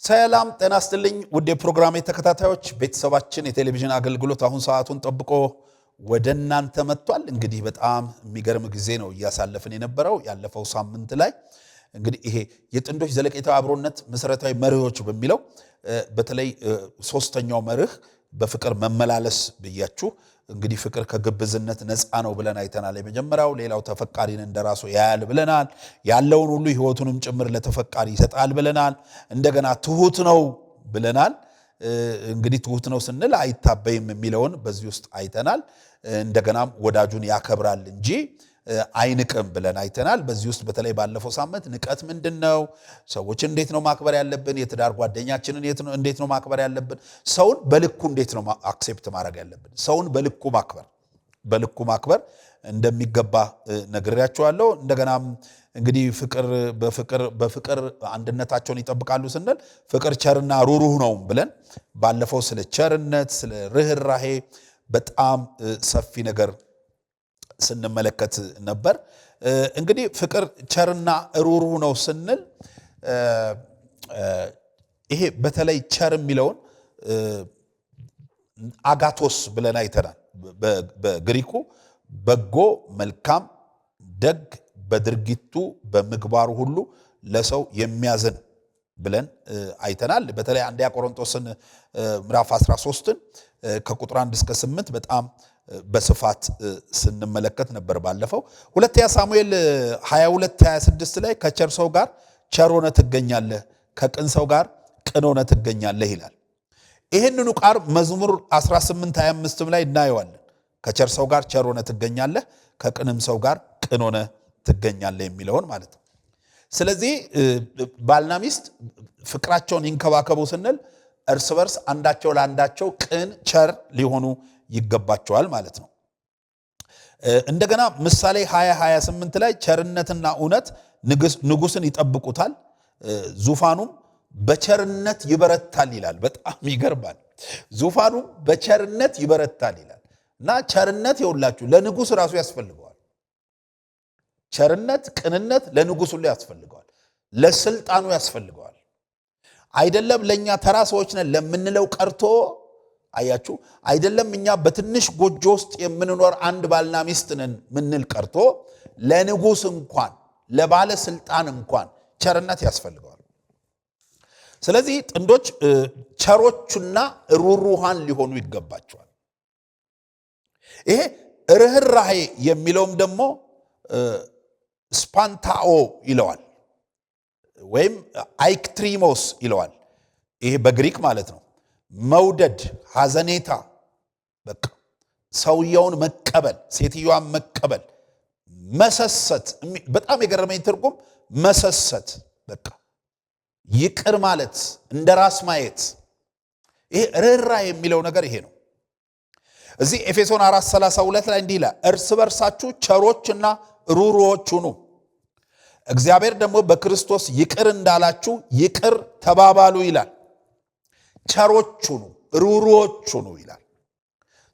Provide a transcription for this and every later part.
ሰላም ጤና ይስጥልኝ ውድ የፕሮግራሜ ተከታታዮች ቤተሰባችን የቴሌቪዥን አገልግሎት አሁን ሰዓቱን ጠብቆ ወደናንተ መጥቷል። እንግዲህ በጣም የሚገርም ጊዜ ነው እያሳለፈን የነበረው ያለፈው ሳምንት ላይ እንግዲህ ይሄ የጥንዶች ዘለቄታዊ አብሮነት መሰረታዊ መርሆች በሚለው በተለይ ሶስተኛው መርህ በፍቅር መመላለስ ብያችሁ እንግዲህ ፍቅር ከግብዝነት ነፃ ነው ብለን አይተናል። የመጀመሪያው ሌላው ተፈቃሪን እንደራሱ ያያል ብለናል። ያለውን ሁሉ ህይወቱንም ጭምር ለተፈቃሪ ይሰጣል ብለናል። እንደገና ትሁት ነው ብለናል። እንግዲህ ትሁት ነው ስንል አይታበይም የሚለውን በዚህ ውስጥ አይተናል። እንደገናም ወዳጁን ያከብራል እንጂ አይንቅም ብለን አይተናል። በዚህ ውስጥ በተለይ ባለፈው ሳምንት ንቀት ምንድነው? ሰዎችን እንዴት ነው ማክበር ያለብን? የትዳር ጓደኛችንን እንዴት ነው ማክበር ያለብን? ሰውን በልኩ እንዴት ነው አክሴፕት ማድረግ ያለብን? ሰውን በልኩ ማክበር እንደሚገባ ነግሬያችኋለሁ። እንደገናም እንግዲህ በፍቅር አንድነታቸውን ይጠብቃሉ ስንል ፍቅር ቸርና ሩሩህ ነው ብለን ባለፈው ስለ ቸርነት ስለ ርህራሄ በጣም ሰፊ ነገር ስንመለከት ነበር። እንግዲህ ፍቅር ቸርና ሩሩህ ነው ስንል ይሄ በተለይ ቸር የሚለውን አጋቶስ ብለን አይተናል። በግሪኩ በጎ፣ መልካም፣ ደግ፣ በድርጊቱ በምግባሩ ሁሉ ለሰው የሚያዝን ብለን አይተናል። በተለይ አንደኛ ቆሮንቶስን ምዕራፍ 13ን ከቁጥር 1 እስከ 8 በጣም በስፋት ስንመለከት ነበር ባለፈው። ሁለተኛ ሳሙኤል 22:26 ላይ ከቸር ሰው ጋር ቸር ሆነህ ትገኛለህ፣ ከቅን ሰው ጋር ቅን ሆነህ ትገኛለህ ይላል። ይህንኑ ቃል መዝሙር 18:25 ላይ እናየዋለን። ከቸር ሰው ጋር ቸር ሆነህ ትገኛለህ፣ ከቅንም ሰው ጋር ቅን ሆነህ ትገኛለህ የሚለውን ማለት ነው። ስለዚህ ባልና ሚስት ፍቅራቸውን ይንከባከቡ ስንል እርስ በርስ አንዳቸው ለአንዳቸው ቅን ቸር ሊሆኑ ይገባቸዋል ማለት ነው። እንደገና ምሳሌ 20:28 ላይ ቸርነትና እውነት ንጉስን ይጠብቁታል፣ ዙፋኑም በቸርነት ይበረታል ይላል። በጣም ይገርማል። ዙፋኑም በቸርነት ይበረታል ይላል እና ቸርነት ይውላችሁ ለንጉስ ራሱ ያስፈልገዋል። ቸርነት፣ ቅንነት ለንጉስ ሁሉ ያስፈልገዋል፣ ለስልጣኑ ያስፈልገዋል። አይደለም ለኛ ተራ ሰዎች ነን ለምንለው ቀርቶ አያችሁ፣ አይደለም እኛ በትንሽ ጎጆ ውስጥ የምንኖር አንድ ባልና ሚስት ነን ምንል ቀርቶ ለንጉስ እንኳን ለባለ ስልጣን እንኳን ቸርነት ያስፈልገዋል። ስለዚህ ጥንዶች ቸሮችና ሩሩሃን ሊሆኑ ይገባቸዋል። ይሄ ርህራሄ የሚለውም ደግሞ ስፓንታኦ ይለዋል ወይም አይክትሪሞስ ይለዋል። ይሄ በግሪክ ማለት ነው። መውደድ፣ ሐዘኔታ፣ በቃ ሰውየውን መቀበል፣ ሴትዮዋን መቀበል፣ መሰሰት። በጣም የገረመኝ ትርጉም መሰሰት፣ በቃ ይቅር ማለት፣ እንደ ራስ ማየት። ይሄ ርህራሄ የሚለው ነገር ይሄ ነው። እዚህ ኤፌሶን 4:32 ላይ እንዲህ ይላል፣ እርስ በርሳችሁ ቸሮችና ሩሩዎች ሁኑ፣ እግዚአብሔር ደግሞ በክርስቶስ ይቅር እንዳላችሁ ይቅር ተባባሉ ይላል። ቸሮች ሁኑ፣ ሩሩዎች ሁኑ ይላል።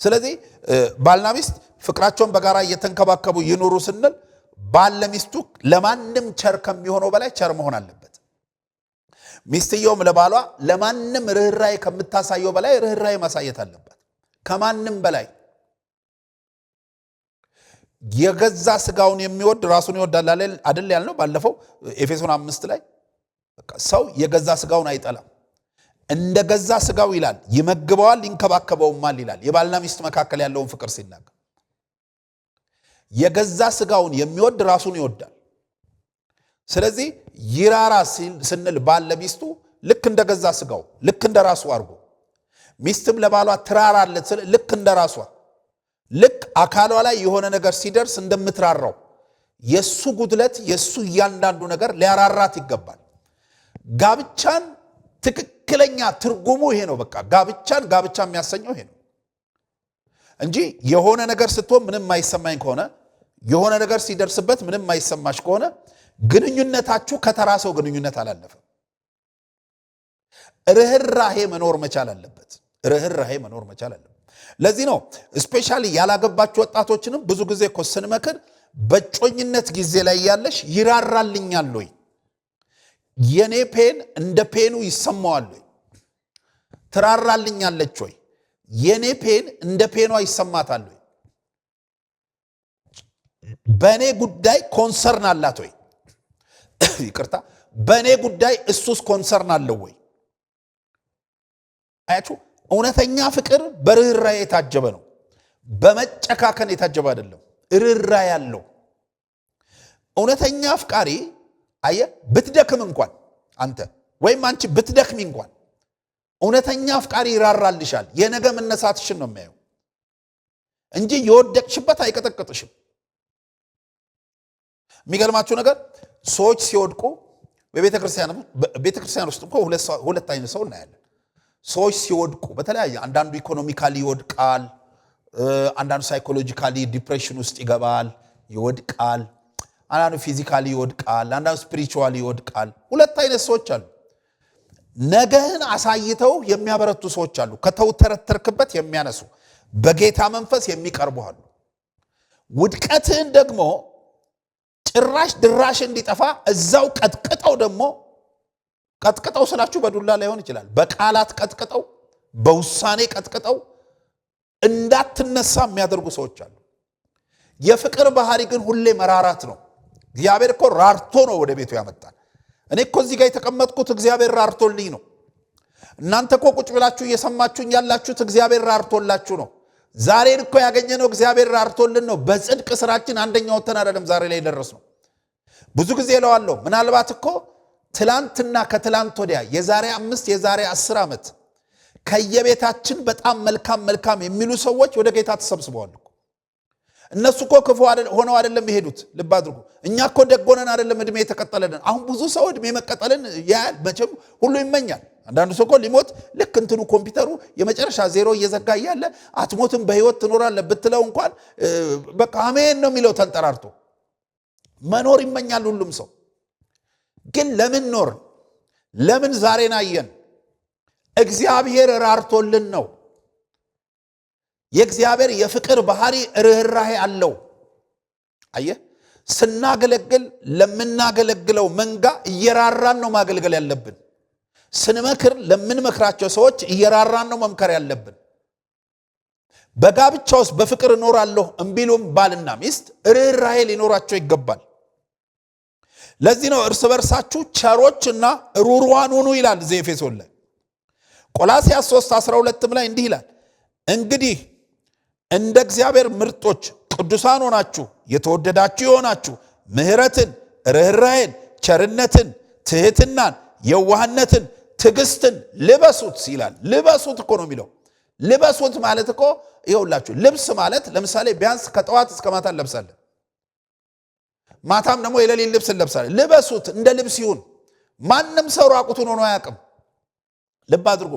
ስለዚህ ባልና ሚስት ፍቅራቸውን በጋራ እየተንከባከቡ ይኑሩ ስንል ባል ለሚስቱ ለማንም ቸር ከሚሆነው በላይ ቸር መሆን አለበት። ሚስትየውም ለባሏ ለማንም ርህራሄ ከምታሳየው በላይ ርህራሄ ማሳየት አለበት። ከማንም በላይ የገዛ ስጋውን የሚወድ ራሱን ይወዳል አይደል ያልነው ባለፈው ኤፌሶን 5 ላይ። ሰው የገዛ ስጋውን አይጠላም፣ እንደ ገዛ ስጋው ይላል ይመግበዋል ይንከባከበውማል ይላል። የባልና ሚስት መካከል ያለውን ፍቅር ሲናገር የገዛ ስጋውን የሚወድ ራሱን ይወዳል። ስለዚህ ይራራ ስንል ባል ለሚስቱ ልክ እንደ ገዛ ስጋው ልክ እንደ ራሱ አድርጎ፣ ሚስትም ለባሏ ትራራለት ልክ እንደ ራሷ፣ ልክ አካሏ ላይ የሆነ ነገር ሲደርስ እንደምትራራው የሱ ጉድለት የሱ እያንዳንዱ ነገር ሊያራራት ይገባል። ጋብቻን ትክክለኛ ትርጉሙ ይሄ ነው። በቃ ጋብቻ የሚያሰኘው ይሄ ነው እንጂ የሆነ ነገር ስትሆን ምንም ማይሰማኝ ከሆነ የሆነ ነገር ሲደርስበት ምንም ማይሰማሽ ከሆነ ግንኙነታችሁ ከተራ ሰው ግንኙነት አላለፈም። ርህራሄ መኖር መቻል አለበት። ለዚህ ነው ስፔሻሊ ያላገባችሁ ወጣቶችንም ብዙ ጊዜ እኮ ስንመክር በጮኝነት ጊዜ ላይ ያለሽ ይራራልኛል ወይ የኔ ፔን እንደ ፔኑ ይሰማዋል ወይ? ትራራልኛለች ወይ? የኔ ፔን እንደ ፔኗ ይሰማታል ወይ? በኔ ጉዳይ ኮንሰርን አላት ወይ? ይቅርታ፣ በኔ ጉዳይ እሱስ ኮንሰርን አለው ወይ? አያችሁ፣ እውነተኛ ፍቅር በርህራሄ የታጀበ ነው። በመጨካከን የታጀበ አይደለም። ርህራሄ ያለው እውነተኛ አፍቃሪ አየ ብትደክም እንኳን አንተ ወይም አንቺ ብትደክሚ እንኳን እውነተኛ አፍቃሪ ይራራልሻል። የነገ መነሳትሽን ነው የሚያየው እንጂ የወደቅሽበት አይቀጠቅጥሽም። የሚገርማችሁ ነገር ሰዎች ሲወድቁ በቤተክርስቲያን ውስጥ እንኳን ሁለት አይነት ሰው እናያለን። ሰዎች ሲወድቁ በተለያየ አንዳንዱ ኢኮኖሚካሊ ይወድቃል፣ አንዳንዱ ሳይኮሎጂካሊ ዲፕሬሽን ውስጥ ይገባል ይወድቃል፣ አንዳንዱ ፊዚካሊ ይወድቃል፣ አንዳንዱ ስፒሪቹዋሊ ይወድቃል። ሁለት አይነት ሰዎች አሉ። ነገህን አሳይተው የሚያበረቱ ሰዎች አሉ። ከተውተረተርክበት የሚያነሱ በጌታ መንፈስ የሚቀርቡ አሉ። ውድቀትህን ደግሞ ጭራሽ ድራሽ እንዲጠፋ እዛው ቀጥቅጠው ስላችሁ በዱላ ላይሆን ይችላል፣ በቃላት ቀጥቅጠው፣ በውሳኔ ቀጥቅጠው እንዳትነሳ የሚያደርጉ ሰዎች አሉ። የፍቅር ባህሪ ግን ሁሌ መራራት ነው። እግዚአብሔር እኮ ራርቶ ነው ወደ ቤቱ ያመጣል። እኔ እኮ እዚህ ጋር የተቀመጥኩት እግዚአብሔር ራርቶልኝ ነው። እናንተ እኮ ቁጭ ብላችሁ እየሰማችሁኝ ያላችሁት እግዚአብሔር ራርቶላችሁ ነው። ዛሬን እኮ ያገኘነው እግዚአብሔር ራርቶልን ነው። በጽድቅ ስራችን አንደኛ ወተን አይደለም ዛሬ ላይ ደረስነው። ብዙ ጊዜ እለዋለሁ፣ ምናልባት እኮ ትላንትና ከትላንት ወዲያ የዛሬ 5 የዛሬ 10 ዓመት ከየቤታችን በጣም መልካም የሚሉ ሰዎች ወደ ጌታ ተሰብስበዋል እኮ። እነሱ እኮ ክፉ ሆነው አይደለም የሄዱት። ልብ አድርጉ። እኛ እኮ ደግ ሆነን አይደለም እድሜ የተቀጠለን። አሁን ብዙ ሰው እድሜ መቀጠልን ያያል፣ መቼም ሁሉ ይመኛል። አንዳንዱ ሰው እኮ ሊሞት ልክ እንትኑ ኮምፒውተሩ የመጨረሻ ዜሮ እየዘጋ እያለ አትሞትም በህይወት ትኖራለህ ብትለው እንኳን በቃ አሜን ነው የሚለው ተንጠራርቶ። መኖር ይመኛል ሁሉም ሰው። ግን ለምን ኖር? ለምን ዛሬን አየን? እግዚአብሔር ራርቶልን ነው። የእግዚአብሔር የፍቅር ባህሪ ርህራሄ አለው። አየህ፣ ስናገለግል ለምናገለግለው መንጋ እየራራን ነው ማገልገል ያለብን። ስንመክር ለምንመክራቸው ሰዎች እየራራን ነው መምከር ያለብን። በጋብቻ ውስጥ በፍቅር እኖራለሁ እምቢሉም ባልና ሚስት ርህራሄ ሊኖራቸው ይገባል። ለዚህ ነው እርስ በርሳችሁ ቸሮችና ሩሩዋን ሁኑ ይላል ኤፌሶን ላይ። ቆላስይስ 3:12 ላይ እንዲህ ይላል፣ እንግዲህ እንደ እግዚአብሔር ምርጦች ቅዱሳን ሆናችሁ የተወደዳችሁ የሆናችሁ ምሕረትን፣ ርህራሄን፣ ቸርነትን፣ ትህትናን፣ የዋህነትን፣ ትዕግስትን ልበሱት ይላል። ልበሱት እኮ ነው የሚለው። ልበሱት ማለት እኮ ይኸውላችሁ፣ ልብስ ማለት ለምሳሌ ቢያንስ ከጠዋት እስከ ማታ እንለብሳለን፣ ማታም ደግሞ የሌሊት ልብስ እንለብሳለን። ልበሱት፣ እንደ ልብስ ይሁን። ማንም ሰው ራቁቱን ሆኖ አያውቅም። ልብ አድርጉ።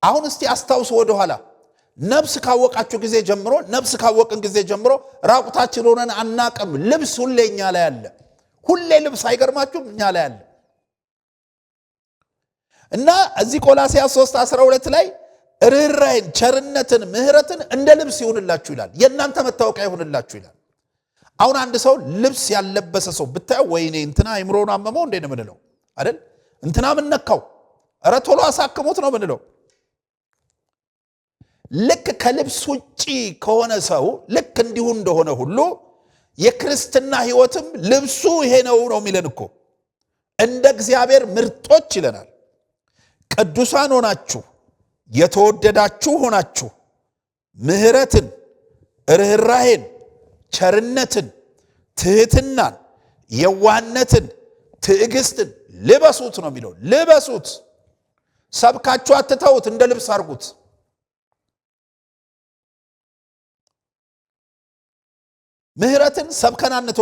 አሁን እስቲ አስታውሱ ወደኋላ ነፍስ ካወቃችሁ ጊዜ ጀምሮ፣ ነፍስ ካወቅን ጊዜ ጀምሮ ራቁታችን ሆነን አናውቅም። ልብስ ሁሌ እኛ ላይ አለ። ሁሌ ልብስ አይገርማችሁም? እኛ ላይ አለ። እና እዚህ ቆላስይስ 3:12 ላይ ርህራሄን፣ ቸርነትን፣ ምሕረትን እንደ ልብስ ይሁንላችሁ ይላል። የእናንተ መታወቂያ ይሁንላችሁ ይላል። አሁን አንድ ሰው ልብስ ያለበሰ ሰው ብታየው ወይኔ እንትና አይምሮውን አመመው እንዴ ነው ምንለው አይደል? እንትና ምን ነካው? ኧረ ቶሎ አሳክሙት ነው ምንለው። ልክ ከልብስ ውጪ ከሆነ ሰው ልክ እንዲሁ እንደሆነ ሁሉ የክርስትና ሕይወትም ልብሱ ይሄ ነው የሚለን እኮ። እንደ እግዚአብሔር ምርጦች ይለናል። ቅዱሳን ሆናችሁ የተወደዳችሁ ሆናችሁ ምሕረትን፣ ርህራሄን፣ ቸርነትን፣ ትህትናን፣ የዋህነትን፣ ትዕግስትን ልበሱት ነው የሚለው። ልበሱት። ሰብካችሁ አትተውት፣ እንደ ልብስ አርጉት። ምሕረትን ሰብከን አንቶ፣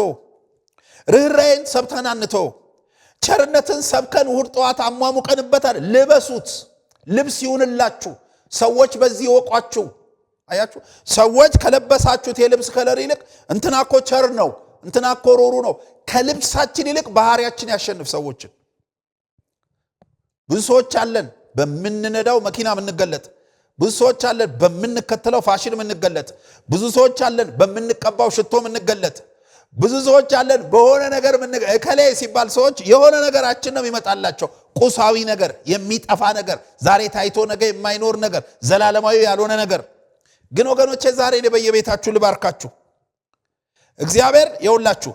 ርህራሄን ሰብከን አንቶ፣ ቸርነትን ሰብከን እሑድ ጠዋት አሟሙቀንበታል። ልበሱት፣ ልብስ ይሁንላችሁ። ሰዎች በዚህ ይወቋችሁ። አያችሁ፣ ሰዎች ከለበሳችሁት የልብስ ከለር ይልቅ እንትና እኮ ቸር ነው፣ እንትና እኮ ሩሩ ነው፣ ከልብሳችን ይልቅ ባህሪያችን ያሸንፍ ሰዎችን። ብዙ ሰዎች አለን በምንነዳው መኪና የምንገለጥ፣ ብዙ ሰዎች አለን በምንከተለው ፋሽን የምንገለጥ፣ ብዙ ሰዎች አለን በምንቀባው ሽቶ የምንገለጥ፣ ብዙ ሰዎች አለን በሆነ ነገር እከሌ ሲባል ሰዎች የሆነ ነገራችን ነው የሚመጣላቸው። ቁሳዊ ነገር፣ የሚጠፋ ነገር፣ ዛሬ ታይቶ ነገ የማይኖር ነገር፣ ዘላለማዊ ያልሆነ ነገር። ግን ወገኖቼ ዛሬ በየቤታችሁ ልባርካችሁ። እግዚአብሔር የውላችሁ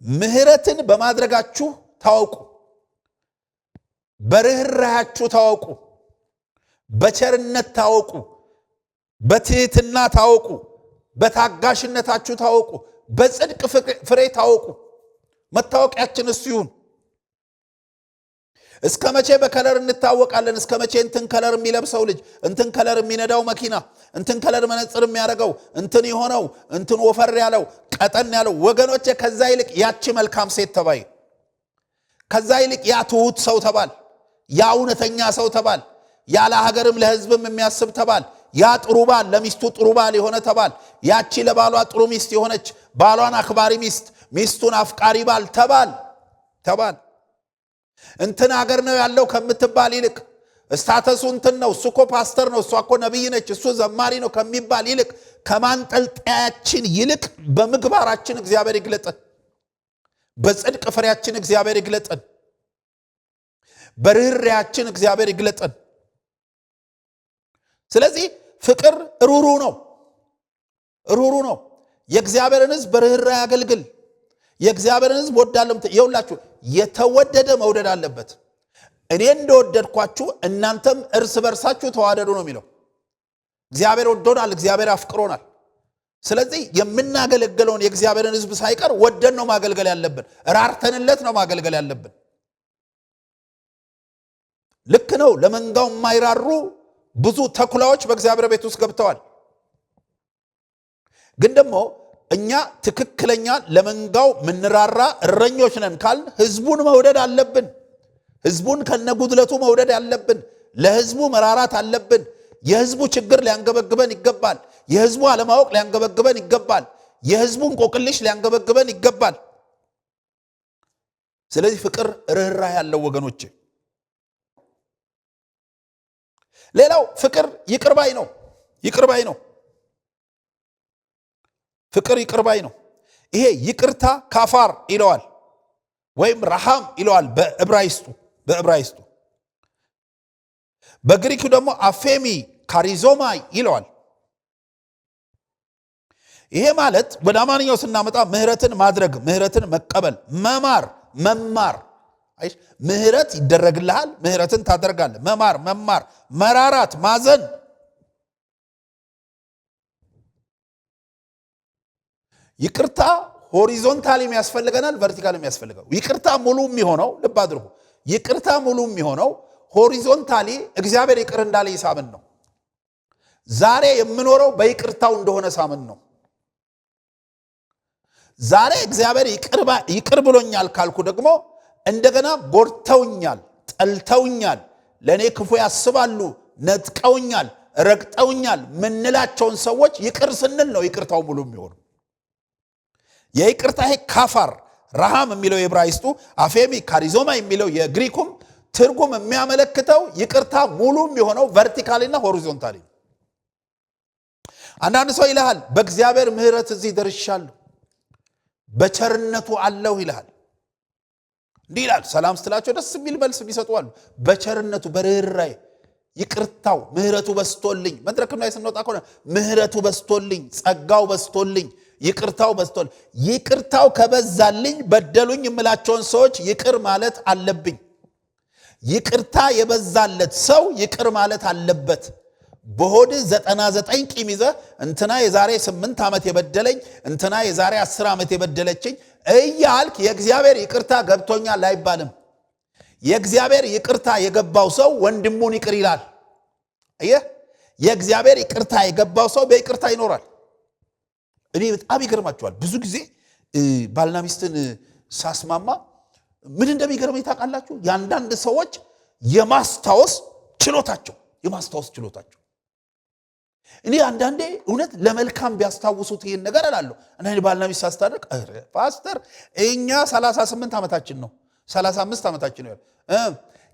ምህረትን በማድረጋችሁ ታወቁ፣ በርህራችሁ ታወቁ፣ በቸርነት ታወቁ፣ በትህትና ታወቁ፣ በታጋሽነታችሁ ታወቁ፣ በጽድቅ ፍሬ ታወቁ። መታወቂያችን እሱ ይሁን። እስከ መቼ በከለር እንታወቃለን? እስከ መቼ እንትን ከለር የሚለብሰው ልጅ፣ እንትን ከለር የሚነዳው መኪና፣ እንትን ከለር መነጽር የሚያደርገው፣ እንትን የሆነው፣ እንትን ወፈር ያለው፣ ቀጠን ያለው። ወገኖቼ ከዛ ይልቅ ያቺ መልካም ሴት ተባይ፣ ከዛ ይልቅ ያ ትሁት ሰው ተባል፣ ያ እውነተኛ ሰው ተባል፣ ያ ለሀገርም ለሕዝብም የሚያስብ ተባል፣ ያ ጥሩ ባል ለሚስቱ ጥሩ ባል የሆነ ተባል፣ ያቺ ለባሏ ጥሩ ሚስት የሆነች ባሏን አክባሪ ሚስት፣ ሚስቱን አፍቃሪ ባል ተባል። እንትን ሀገር ነው ያለው ከምትባል ይልቅ ስታተሱ እንትን ነው፣ እሱ እኮ ፓስተር ነው፣ እሷ እኮ ነብይ ነች፣ እሱ ዘማሪ ነው ከሚባል ይልቅ ከማንጠልጠያችን ይልቅ በምግባራችን እግዚአብሔር ይግለጠን፣ በጽድቅ ፍሬያችን እግዚአብሔር ይግለጠን፣ በርህራችን እግዚአብሔር ይግለጠን። ስለዚህ ፍቅር ሩሩ ነው። የእግዚአብሔርን ሕዝብ በርህራሄ ያገልግል። የእግዚአብሔርን ሕዝብ ወዳለም ይውላችሁ የተወደደ መውደድ አለበት። እኔ እንደወደድኳችሁ እናንተም እርስ በርሳችሁ ተዋደዱ ነው የሚለው። እግዚአብሔር ወዶናል፣ እግዚአብሔር አፍቅሮናል። ስለዚህ የምናገለግለውን የእግዚአብሔርን ሕዝብ ሳይቀር ወደን ነው ማገልገል ያለብን፣ ራርተንለት ነው ማገልገል ያለብን። ልክ ነው። ለመንጋው የማይራሩ ብዙ ተኩላዎች በእግዚአብሔር ቤት ውስጥ ገብተዋል። ግን ደግሞ እኛ ትክክለኛ ለመንጋው ምንራራ እረኞች ነን ካል ህዝቡን መውደድ አለብን። ህዝቡን ከነጉድለቱ መውደድ አለብን። ለህዝቡ መራራት አለብን። የህዝቡ ችግር ሊያንገበግበን ይገባል። የህዝቡ አለማወቅ ሊያንገበግበን ይገባል። የህዝቡን ቆቅልሽ ሊያንገበግበን ይገባል። ስለዚህ ፍቅር ርህራሄ ያለው ወገኖች። ሌላው ፍቅር ይቅርባይ ነው። ፍቅር ይቅርባይ ነው። ይሄ ይቅርታ ካፋር ይለዋል ወይም ረሃም ይለዋል በዕብራይስጡ። በግሪኩ ደግሞ አፌሚ ካሪዞማይ ይለዋል። ይሄ ማለት ወደ አማርኛው ስናመጣ ምህረትን ማድረግ፣ ምህረትን መቀበል፣ መማር። ምህረት ይደረግልሃል፣ ምህረትን ታደርጋለህ። መማር፣ መራራት፣ ማዘን። ይቅርታ ሆሪዞንታሊ የሚያስፈልገናል፣ ቨርቲካሊ የሚያስፈልገው። ይቅርታ ሙሉ የሚሆነው ልብ አድርጉ፣ ይቅርታ ሙሉ የሚሆነው ሆሪዞንታሊ እግዚአብሔር ይቅር እንዳለ ሳምን ነው። ዛሬ የምኖረው በይቅርታው እንደሆነ ሳምን ነው። ዛሬ እግዚአብሔር ይቅር ብሎኛል ካልኩ ደግሞ እንደገና ጎድተውኛል፣ ጠልተውኛል፣ ለኔ ክፉ ያስባሉ፣ ነጥቀውኛል፣ ረግጠውኛል ምንላቸውን ሰዎች ይቅር ስንል ነው ይቅርታው ሙሉ የሚሆነው። የይቅርታ ካፋር ረሃም የሚለው የዕብራይስጡ አፌሚ ካሪዞማ የሚለው የግሪኩም ትርጉም የሚያመለክተው ይቅርታ ሙሉ የሚሆነው ቨርቲካሊና ሆሪዞንታሊ። አንዳንድ ሰው ይልሃል በእግዚአብሔር ምህረት እዚህ ደርሻለሁ፣ በቸርነቱ አለው ይልሃል። እንዲህ ይላል። ሰላም ስትላቸው ደስ የሚል መልስ ቢሰጡዋሉ። በቸርነቱ በርህራሄ ይቅርታው ምህረቱ በስቶልኝ፣ መድረክም ላይ ስንወጣ ከሆነ ምህረቱ በስቶልኝ፣ ጸጋው በስቶልኝ፣ ይቅርታው በስቶልኝ። ይቅርታው ከበዛልኝ በደሉኝ የምላቸውን ሰዎች ይቅር ማለት አለብኝ። ይቅርታ የበዛለት ሰው ይቅር ማለት አለበት። በሆድ 99 ቂም ይዘህ እንትና የዛሬ 8 ዓመት የበደለኝ፣ እንትና የዛሬ 10 ዓመት የበደለችኝ እያልክ የእግዚአብሔር ይቅርታ ገብቶኛል አይባልም። የእግዚአብሔር ይቅርታ የገባው ሰው ወንድሙን ይቅር ይላል። አየህ፣ የእግዚአብሔር ይቅርታ የገባው ሰው በይቅርታ ይኖራል። እኔ በጣም ይገርማቸዋል። ብዙ ጊዜ ባልና ሚስትን ሳስማማ ምን እንደሚገርመኝ ታውቃላችሁ? የአንዳንድ ሰዎች የማስታወስ ችሎታቸው እኔ አንዳንዴ እውነት ለመልካም ቢያስታውሱት ይሄን ነገር አላለሁ። አንዳንዴ ባልና ሚስት ሳስታርቅ ፓስተር እኛ 38 ዓመታችን ነው 35 ዓመታችን ነው፣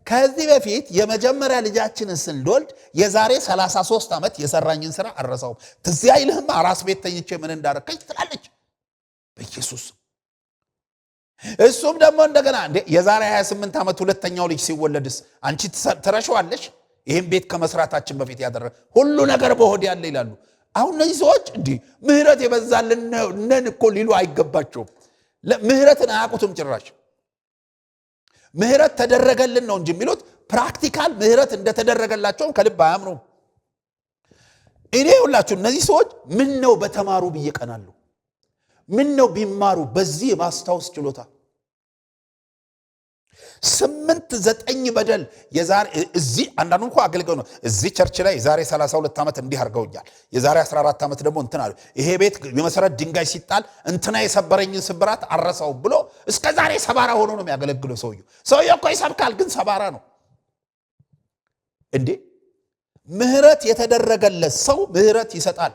ከዚህ በፊት የመጀመሪያ ልጃችንን ስንወልድ የዛሬ 33 ዓመት የሰራኝን ስራ አረሳውም። ትዝ አይልህም? አራስ ቤት ተኝቼ ምን እንዳረከኝ ትላለች። በኢየሱስ እሱም ደግሞ እንደገና የዛሬ 28 ዓመት ሁለተኛው ልጅ ሲወለድስ አንቺ ትረሻዋለሽ? ይሄን ቤት ከመስራታችን በፊት ያደረገ ሁሉ ነገር በሆድ ያለ ይላሉ። አሁን እነዚህ ሰዎች ምህረት የበዛልን ነን እኮ ሊሉ አይገባቸውም። ምህረትን አያውቁትም ጭራሽ። ምህረት ተደረገልን ነው እንጂ የሚሉት ፕራክቲካል ምህረት እንደተደረገላቸው ከልብ አያምኑም። እኔ ሁላችሁ እነዚህ ሰዎች ምን ነው በተማሩ ብየቀናሉ። ምን ነው ቢማሩ በዚህ የማስታወስ ችሎታ 8-9 በደል የዛሬ እዚህ አንዳንዱ እንኳን አገልገው ነው እዚህ ቸርች ላይ የዛሬ 32 ዓመት እንዲህ አርገውኛል፣ የዛሬ 14 ዓመት ደግሞ እንትና አሉ፣ ይሄ ቤት የመሰረት ድንጋይ ሲጣል እንትና የሰበረኝን ስብራት አረሳው ብሎ እስከ ዛሬ ሰባራ ሆኖ ነው የሚያገለግለው። ሰውየው እኮ ይሰብካል ግን ሰባራ ነው እንዴ። ምህረት የተደረገለት ሰው ምህረት ይሰጣል።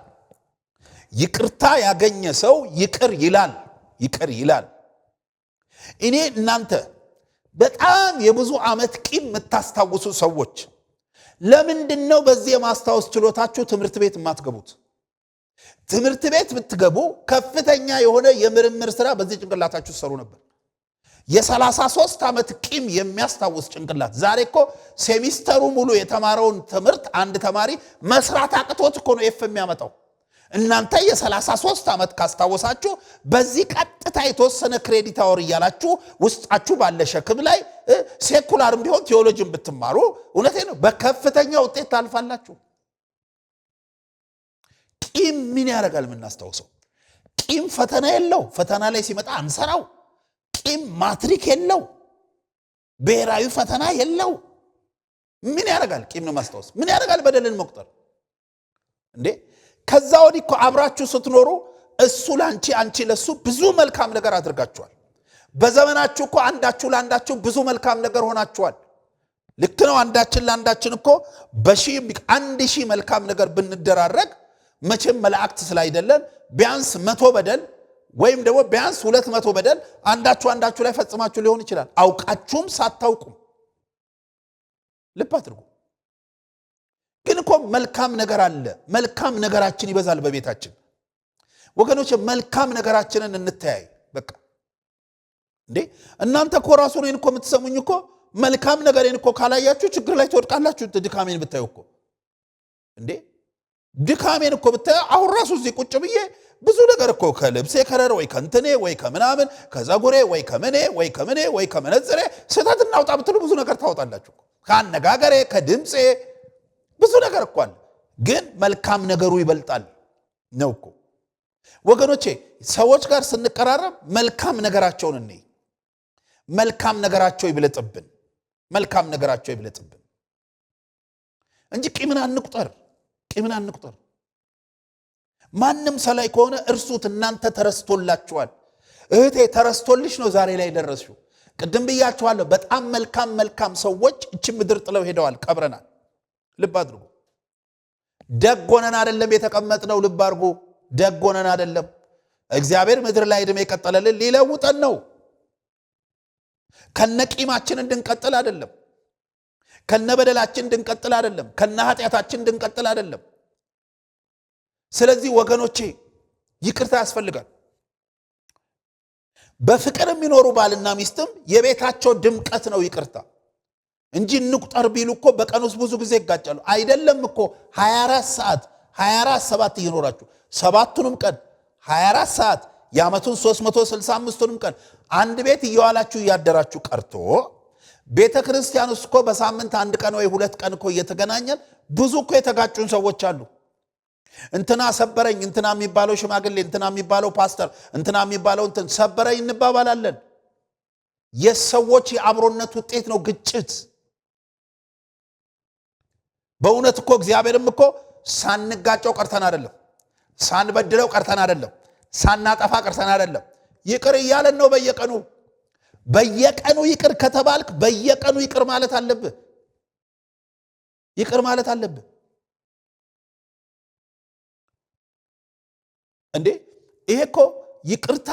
ይቅርታ ያገኘ ሰው ይቅር ይላል። እኔ እናንተ በጣም የብዙ ዓመት ቂም የምታስታውሱ ሰዎች ለምንድነው በዚህ የማስታወስ ችሎታችሁ ትምህርት ቤት የማትገቡት? ትምህርት ቤት ብትገቡ ከፍተኛ የሆነ የምርምር ሥራ በዚህ ጭንቅላታችሁ ሰሩ ነበር። የ33 ዓመት ቂም የሚያስታውስ ጭንቅላት ዛሬ እኮ ሴሚስተሩ ሙሉ የተማረውን ትምህርት አንድ ተማሪ መስራት አቅቶት እኮ ነው ኤፍ የሚያመጣው። እናንተ የ33 ዓመት ካስታወሳችሁ በዚህ ቀጥታ የተወሰነ ክሬዲት አወር እያላችሁ ውስጣችሁ ባለ ሸክም ላይ ሴኩላርም ቢሆን ቴዎሎጂን ብትማሩ እውነቴ ነው በከፍተኛ ውጤት ታልፋላችሁ። ቂም ምን ያደርጋል? የምናስታውሰው ቂም ፈተና የለው፣ ፈተና ላይ ሲመጣ አንሰራው። ቂም ማትሪክ የለው፣ ብሔራዊ ፈተና የለው። ምን ያደርጋል? ቂም ነው ማስታወስ። ምን ያደርጋል? በደልን መቁጠር እንዴ። ከዛ ወዲህ እኮ አብራችሁ ስትኖሩ እሱ ላንቺ አንቺ ለሱ ብዙ መልካም ነገር አድርጋችኋል። በዘመናችሁ እኮ አንዳችሁ ለአንዳችሁ ብዙ መልካም ነገር ሆናችኋል። ልክ ነው። አንዳችን ለአንዳችን እኮ በሺህ 1000 መልካም ነገር ብንደራረግ መቼም መላእክት ስላይደለን ቢያንስ 100 በደል ወይም ደግሞ ቢያንስ 200 በደል አንዳችሁ ላይ ፈጽማችሁ ሊሆን ይችላል። አውቃችሁም ሳታውቁም ልብ አድርጉ። ግን እኮ መልካም ነገር አለ። መልካም ነገራችን ይበዛል በቤታችን። ወገኖች መልካም ነገራችንን እንተያይ። በቃ እንዴ እናንተ እኮ ራሱ ነን እኮ የምትሰሙኝ እኮ መልካም ነገሬን እኮ ካላያችሁ ችግር ላይ ትወድቃላችሁ። ድካሜን ብታዩ እኮ እንዴ ድካሜን እኮ ብታዩ አሁን ራሱ እዚህ ቁጭ ብዬ ብዙ ነገር እኮ ከልብሴ ከለር ወይ ከንተኔ ወይ ከምናምን ከዛጉሬ ወይ ከምኔ ወይ ከመነጽሬ ስህተት እናውጣ ብትሉ ብዙ ነገር ታወጣላችሁ። ከአነጋገሬ ከድምጼ ብዙ ነገር እኮ አለ። ግን መልካም ነገሩ ይበልጣል ነው እኮ ወገኖቼ። ሰዎች ጋር ስንቀራረብ መልካም ነገራቸውን እንይ። መልካም ነገራቸው ይብለጥብን እንጂ ቂምን አንቁጠር። ማንም ሰላይ ከሆነ እርሱት። እናንተ ተረስቶላችኋል። እህቴ ተረስቶልሽ ነው ዛሬ ላይ ደረስሽው። ቅድም ብያችኋለሁ። በጣም መልካም ሰዎች እቺ ምድር ጥለው ሄደዋል፣ ቀብረናል። ልብ አድርጉ። ደጎነን አይደለም የተቀመጥነው። ልብ አድርጉ። ደጎነን አይደለም። እግዚአብሔር ምድር ላይ ዕድሜ የቀጠለልን ሊለውጠን ነው። ከነቂማችን እንድንቀጥል አይደለም። ከነበደላችን እንድንቀጥል አይደለም። ከነኃጢአታችን እንድንቀጥል አይደለም። ስለዚህ ወገኖቼ ይቅርታ ያስፈልጋል። በፍቅር የሚኖሩ ባልና ሚስትም የቤታቸው ድምቀት ነው ይቅርታ እንጂ እንቁጠር ቢሉ እኮ በቀን ውስጥ ብዙ ጊዜ ይጋጫሉ። አይደለም እኮ 24 7 እየኖራችሁ ሰባቱንም ቀን 24 ሰዓት የዓመቱን 365ቱንም ቀን አንድ ቤት እየዋላችሁ እያደራችሁ ቀርቶ ቤተ ክርስቲያን ውስጥ እኮ በሳምንት አንድ ቀን ወይ 2 ቀን እኮ እየተገናኘን ብዙ እኮ የተጋጩን ሰዎች አሉ። እንትና ሰበረኝ፣ እንትና የሚባለው ሽማግሌ፣ እንትና የሚባለው ፓስተር፣ እንትና የሚባለው እንትን ሰበረኝ እንባባላለን። የሰዎች የአብሮነት ውጤት ነው ግጭት። በእውነት እኮ እግዚአብሔርም እኮ ሳንጋጨው ቀርተን አይደለም፣ ሳንበድለው ቀርተን አይደለም፣ ሳናጠፋ ቀርተን አይደለም። ይቅር እያለን ነው በየቀኑ ይቅር ከተባልክ በየቀኑ ይቅር ማለት አለብህ። እንዴ ይሄ እኮ ይቅርታ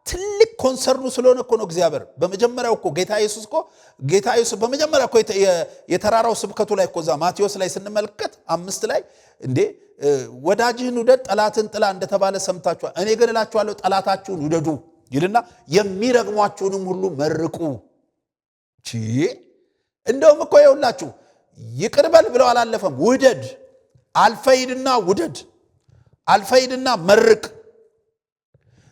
ትልቅ ኮንሰርኑ ስለሆነ እኮ ነው። እግዚአብሔር በመጀመሪያው እኮ ጌታ ኢየሱስ በመጀመሪያው እኮ የተራራው ስብከቱ ላይ እኮ ዛ ማቴዎስ ላይ ስንመለከት 5 ላይ እንዴ ወዳጅህን ውደድ ጠላትን ጥላ እንደተባለ ሰምታችኋል። እኔ ግን እላችኋለሁ ጠላታችሁን ውደዱ ይልና የሚረግሟችሁንም ሁሉ መርቁ። እንደውም እኮ ይኸውላችሁ ይቅር በል ብለው አላለፈም። ውደድ፣ አልፈይድና ውደድ፣ አልፈይድና መርቅ፣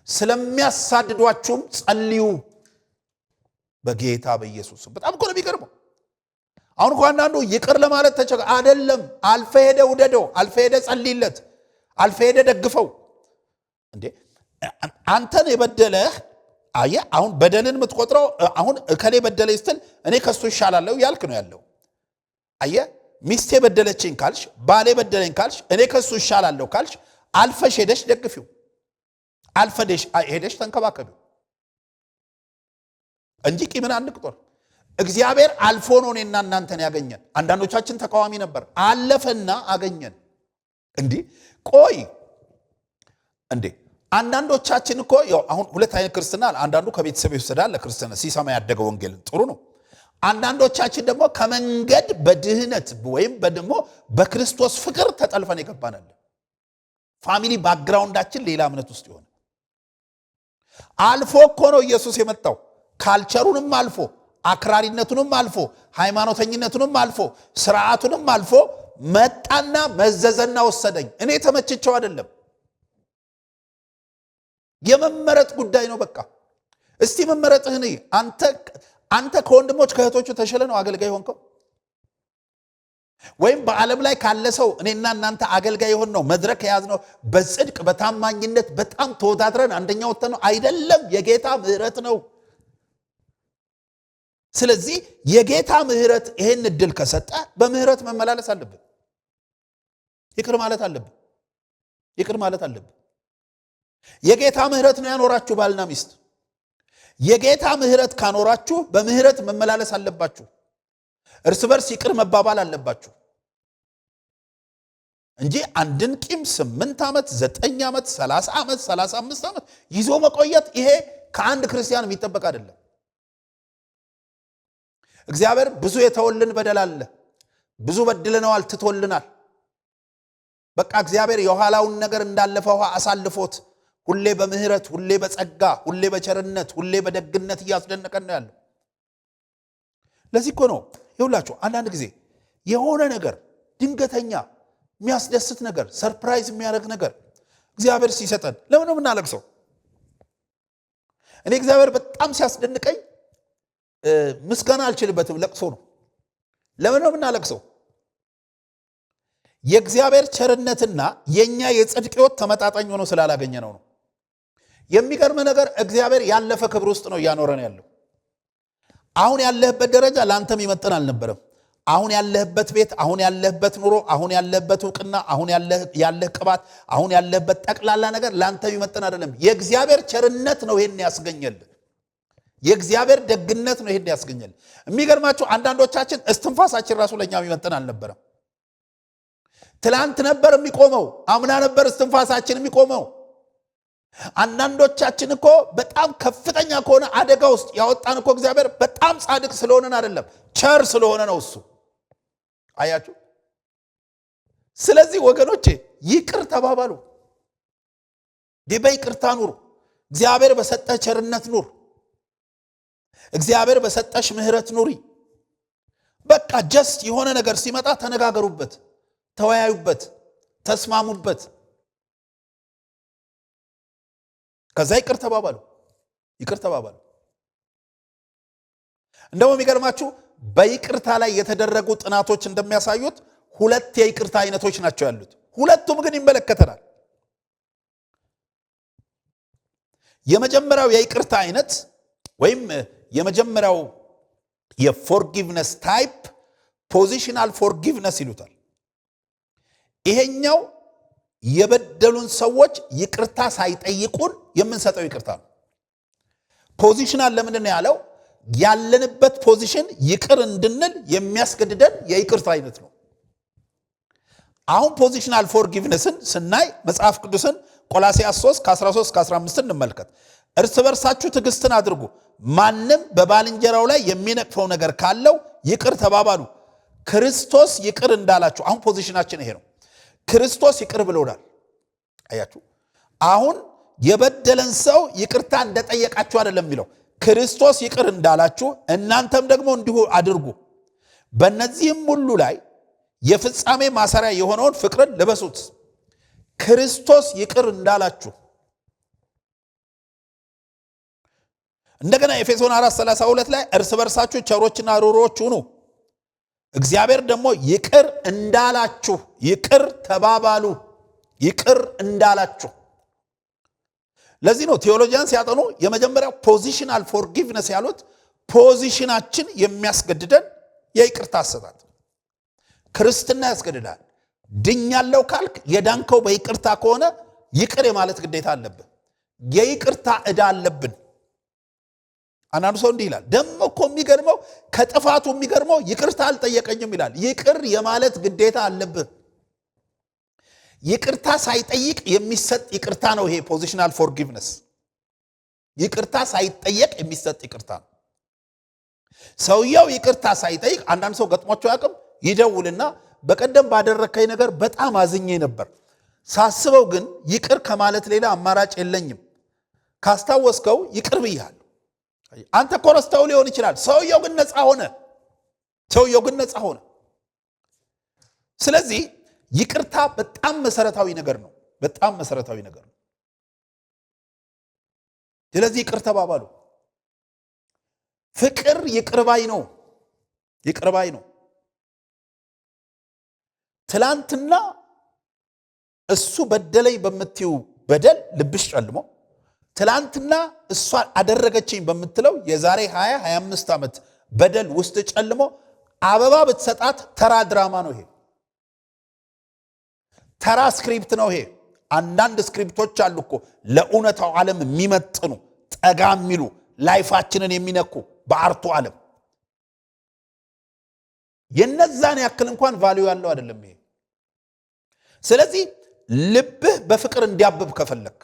ስለሚያሳድዷችሁም ጸልዩ በጌታ በኢየሱስ። በጣም እኮ ነው የሚገርመው። አሁን እኮ አንዳንዱ ይቅር ለማለት አይደለም። አልፈ ሄደ ውደደው፣ አልፈ ሄደ ጸልይለት፣ አልፈ ሄደ ደግፈው። እንዴ አንተን የበደለህ አየህ፣ አሁን በደልን የምትቆጥረው አሁን እከሌ በደለኝ ስትል እኔ ከሱ ይሻላለሁ ያልክ ነው ያለው። አየህ፣ ሚስቴ በደለችኝ ካልሽ፣ ባሌ በደለኝ ካልሽ፣ እኔ ከሱ ይሻላለሁ ካልሽ፣ አልፈሽ ሄደሽ ደግፊው፣ አልፈሽ ሄደሽ ተንከባከቢው እንጂ ቂምን አንቅጦር። እግዚአብሔር አልፎ ነው እኔና እናንተን ያገኘን። አንዳንዶቻችን ተቃዋሚ ነበር፣ አለፈና አገኘን። እንዲህ ቆይ እንዴ አንዳንዶቻችን እኮ ያው አሁን ሁለት አይነት ክርስትና፣ አንዳንዱ ከቤተሰብ ይወሰዳል ለክርስትና ሲሰማ ያደገ ወንጌል ጥሩ ነው። አንዳንዶቻችን ደግሞ ከመንገድ በድህነት ወይም ደግሞ በክርስቶስ ፍቅር ተጠልፈን የገባናል። ፋሚሊ ባክግራውንዳችን ሌላ እምነት ውስጥ ይሆን። አልፎ እኮ ነው ኢየሱስ የመጣው። ካልቸሩንም አልፎ፣ አክራሪነቱንም አልፎ፣ ሃይማኖተኝነቱንም አልፎ፣ ስርዓቱንም አልፎ መጣና መዘዘና ወሰደኝ። እኔ ተመችቸው አይደለም፣ የመመረጥ ጉዳይ ነው። በቃ እስቲ መመረጥህን አንተ ከወንድሞች ከእህቶቹ ተሸለ ነው አገልጋይ ሆንከው? ወይም በዓለም ላይ ካለ ሰው እኔና እናንተ አገልጋይ ሆን ነው መድረክ የያዝ ነው በጽድቅ በታማኝነት በጣም ተወዳድረን አንደኛ ወጥተን ነው? አይደለም። የጌታ ምህረት ነው። ስለዚህ የጌታ ምህረት ይሄን እድል ከሰጠ በምህረት መመላለስ አለብን። ይቅር ማለት አለብን። ይቅር ማለት አለብን። የጌታ ምህረት ነው ያኖራችሁ ባልና ሚስት። የጌታ ምህረት ካኖራችሁ በምህረት መመላለስ አለባችሁ። እርስ በርስ ይቅር መባባል አለባችሁ እንጂ አንድን ቂም 8 ዓመት 9 ዓመት 30 ዓመት 35 ዓመት ይዞ መቆየት ይሄ ከአንድ ክርስቲያን የሚጠበቅ አይደለም። እግዚአብሔር ብዙ የተወልን በደል አለ። ብዙ በድለነዋል፣ ትቶልናል። በቃ እግዚአብሔር የኋላውን ነገር እንዳለፈ ውሃ አሳልፎት ሁሌ በምህረት ሁሌ በጸጋ ሁሌ በቸርነት ሁሌ በደግነት እያስደነቀን ነው ያለው። ለዚህ እኮ ነው ይኸውላችሁ አንዳንድ ጊዜ የሆነ ነገር ድንገተኛ የሚያስደስት ነገር ሰርፕራይዝ የሚያደርግ ነገር እግዚአብሔር ሲሰጠን ለምን ነው የምናለቅሰው? እኔ እግዚአብሔር በጣም ሲያስደንቀኝ ምስጋና አልችልበትም፣ ለቅሶ ነው። ለምን ነው የምናለቅሰው? የእግዚአብሔር ቸርነትና የኛ የጽድቅ ሕይወት ተመጣጣኝ ሆኖ ስላላገኘ ነው። የሚገርም ነገር እግዚአብሔር ያለፈ ክብር ውስጥ ነው እያኖረን ያለው። አሁን ያለህበት ደረጃ ለአንተም ይመጥን አልነበረም። አሁን ያለህበት ቤት፣ አሁን ያለህበት ኑሮ፣ አሁን ያለህበት ዕውቅና፣ አሁን ያለህ ቅባት፣ አሁን ያለህበት ጠቅላላ ነገር ለአንተም ይመጥን አይደለም። የእግዚአብሔር ቸርነት ነው ይሄን ያስገኘል። የእግዚአብሔር ደግነት ነው ይሄን ያስገኘል። የሚገርማችሁ አንዳንዶቻችን እስትንፋሳችን ራሱ ለኛ ይመጥን አልነበረም። ትላንት ነበር የሚቆመው፣ አምና ነበር እስትንፋሳችን የሚቆመው። አንዳንዶቻችን እኮ በጣም ከፍተኛ ከሆነ አደጋ ውስጥ ያወጣን እኮ እግዚአብሔር በጣም ጻድቅ ስለሆነን አይደለም፣ ቸር ስለሆነ ነው እሱ። አያችሁ? ስለዚህ ወገኖቼ ይቅር ተባባሉ። በይቅርታ ኑሩ። እግዚአብሔር በሰጠህ ቸርነት ኑር። እግዚአብሔር በሰጠሽ ምህረት ኑሪ። በቃ ጀስት የሆነ ነገር ሲመጣ ተነጋገሩበት፣ ተወያዩበት፣ ተስማሙበት። ከዛ ይቅር ተባባሉ። ይቅር ተባባሉ። እንደውም የሚገርማችሁ በይቅርታ ላይ የተደረጉ ጥናቶች እንደሚያሳዩት 2 የይቅርታ አይነቶች ናቸው ያሉት። ሁለቱም ግን ይመለከተናል። የመጀመሪያው የይቅርታ አይነት ወይም የመጀመሪያው የፎርጊቭነስ ታይፕ ፖዚሽናል ፎርጊቭነስ ይሉታል። ይሄኛው የበደሉን ሰዎች ይቅርታ ሳይጠይቁን የምንሰጠው ይቅርታ ነው። ፖዚሽናል ለምንድን ነው ያለው? ያለንበት ፖዚሽን ይቅር እንድንል የሚያስገድደን የይቅርታ አይነት ነው። አሁን ፖዚሽናል ፎርጊቭነስን ስናይ መጽሐፍ ቅዱስን ቆላስይስ 3 ከ13 ከ15 እንመልከት። እርስ በርሳችሁ ትዕግስትን አድርጉ፣ ማንም በባልንጀራው ላይ የሚነቅፈው ነገር ካለው ይቅር ተባባሉ፣ ክርስቶስ ይቅር እንዳላችሁ። አሁን ፖዚሽናችን ይሄ ነው። ክርስቶስ ይቅር ብሎናል። አያችሁ? አሁን የበደለን ሰው ይቅርታ እንደጠየቃችሁ አይደለም የሚለው ክርስቶስ ይቅር እንዳላችሁ እናንተም ደግሞ እንዲሁ አድርጉ በእነዚህም ሁሉ ላይ የፍጻሜ ማሰሪያ የሆነውን ፍቅርን ልበሱት ክርስቶስ ይቅር እንዳላችሁ እንደገና ኤፌሶን 4:32 ላይ እርስ በርሳችሁ ቸሮችና ሩሮች ሁኑ እግዚአብሔር ደግሞ ይቅር እንዳላችሁ ይቅር ተባባሉ ይቅር እንዳላችሁ ለዚህ ነው ቴዎሎጂያን ሲያጠኑ የመጀመሪያው ፖዚሽናል ፎርጊቭነስ ያሉት ፖዚሽናችን የሚያስገድደን የይቅርታ አሰጣጥ ክርስትና ያስገድዳል ድኛለው ካልክ የዳንከው በይቅርታ ከሆነ ይቅር የማለት ግዴታ አለብን የይቅርታ ዕዳ አለብን አናኑ ሰው እንዲህ ይላል ደሞ እኮ የሚገርመው ከጥፋቱ የሚገርመው ይቅርታ አልጠየቀኝም ይላል ይቅር የማለት ግዴታ አለብን ይቅርታ ሳይጠይቅ የሚሰጥ ይቅርታ ነው ይሄ ፖዚሽናል ፎርጊቭነስ ይቅርታ ሳይጠየቅ የሚሰጥ ይቅርታ ነው ሰውየው ይቅርታ ሳይጠይቅ አንዳንድ ሰው ገጥሟቸው ያቅም ይደውልና በቀደም ባደረከኝ ነገር በጣም አዝኜ ነበር ሳስበው ግን ይቅር ከማለት ሌላ አማራጭ የለኝም ካስታወስከው ይቅር ብያለሁ አንተ ኮረስተው ሊሆን ይችላል ሰውየው ግን ነፃ ሆነ ስለዚህ ይቅርታ በጣም መሰረታዊ ነገር ነው ስለዚህ ይቅር ተባባሉ ፍቅር ይቅርባይ ነው ትላንትና እሱ በደለኝ በመትዩ በደል ልብሽ ጨልሞ ትላንትና እሷ አደረገችኝ በመትለው የዛሬ 20-25 ዓመት በደል ውስጥ ጨልሞ አበባ በተሰጣት ተራ ድራማ ነው ይሄ ተራ ስክሪፕት ነው ይሄ አንዳንድ ስክሪፕቶች አሉ እኮ ለኡነታው ዓለም የሚመጥኑ ጠጋ የሚሉ ላይፋችንን የሚነኩ በአርቱ ዓለም የነዛን ያክል እንኳን ቫልዩ ያለው አይደለም ይሄ ስለዚህ ልብህ በፍቅር እንዲያብብ ከፈለክ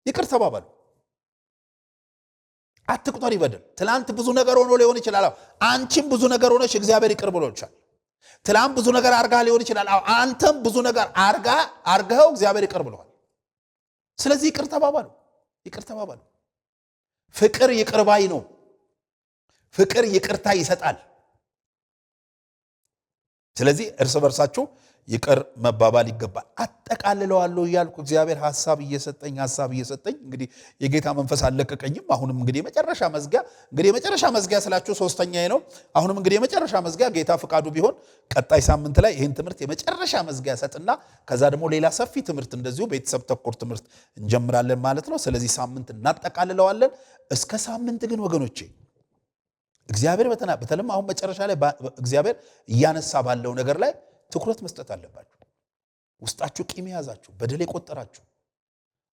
ይቅር ተባባሉ አትቁጠር ይበደል ትላንት ብዙ ነገር ሆኖ ሊሆን ይችላል አንቺም ብዙ ነገር ሆነሽ እግዚአብሔር ይቅር ብሎልሻል ትላንት ብዙ ነገር አርጋ ሊሆን ይችላል አንተም ብዙ ነገር አርጋው እግዚአብሔር ይቅር ብሏል ስለዚህ ይቅር ተባባሉ ፍቅር ይቅርባይ ነው ፍቅር ይቅርታ ይሰጣል ስለዚህ እርስ በርሳችሁ ይቅር መባባል ይገባል አጠቃልለዋለሁ ይያልኩ እግዚአብሔር ሐሳብ እየሰጠኝ እንግዲህ የጌታ መንፈስ አለቀቀኝም አሁንም እንግዲህ የመጨረሻ መዝጊያ ስላችሁ ሶስተኛዬ ነው አሁንም እንግዲህ የመጨረሻ መዝጊያ ጌታ ፍቃዱ ቢሆን ቀጣይ ሳምንት ላይ ይሄን ትምህርት የመጨረሻ መዝጊያ ሰጥና ከዛ ደግሞ ሌላ ሰፊ ትምህርት እንደዚሁ ቤተሰብ ተኮር ትምህርት እንጀምራለን ማለት ነው ስለዚህ ሳምንት እናጠቃልለዋለን እስከ ሳምንት ግን ወገኖቼ እግዚአብሔር በተለም አሁን መጨረሻ ላይ እግዚአብሔር እያነሳ ባለው ነገር ላይ ትኩረት መስጠት አለባችሁ ውስጣችሁ ቂም ያዛችሁ በደል የቆጠራችሁ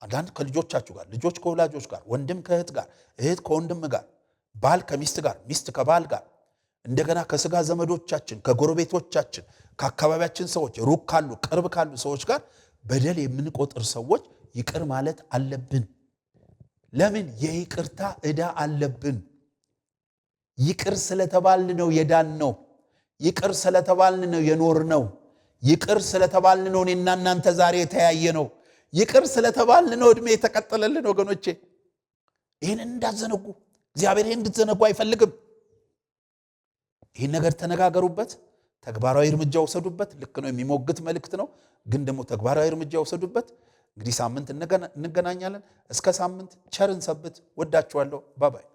አንዳንድ ከልጆቻችሁ ጋር ልጆች ከወላጆች ጋር ወንድም ከእህት ጋር እህት ከወንድም ጋር ባል ከሚስት ጋር ሚስት ከባል ጋር እንደገና ከስጋ ዘመዶቻችን ከጎረቤቶቻችን ከአካባቢያችን ሰዎች ሩቅ ካሉ ቅርብ ካሉ ሰዎች ጋር በደል የምንቆጥር ሰዎች ይቅር ማለት አለብን ለምን የይቅርታ ዕዳ አለብን ይቅር ስለተባልን ነው የዳን ነው ይቅር ስለተባልን ነው የኖር ነው ይቅር ስለተባልን ነው እኔና እናንተ ዛሬ የተያየ ነው ይቅር ስለተባልን ነው እድሜ የተቀጠለልን ወገኖቼ ይሄን እንዳዘነጉ እግዚአብሔር ይሄን እንድትዘነጉ አይፈልግም ይሄን ነገር ተነጋገሩበት ተግባራዊ እርምጃ ወሰዱበት ልክ ነው የሚሞግት መልእክት ነው ግን ደግሞ ተግባራዊ እርምጃ ወሰዱበት እንግዲህ ሳምንት እንገናኛለን እስከ ሳምንት ቸርን ሰብት ወዳችኋለሁ ባባይ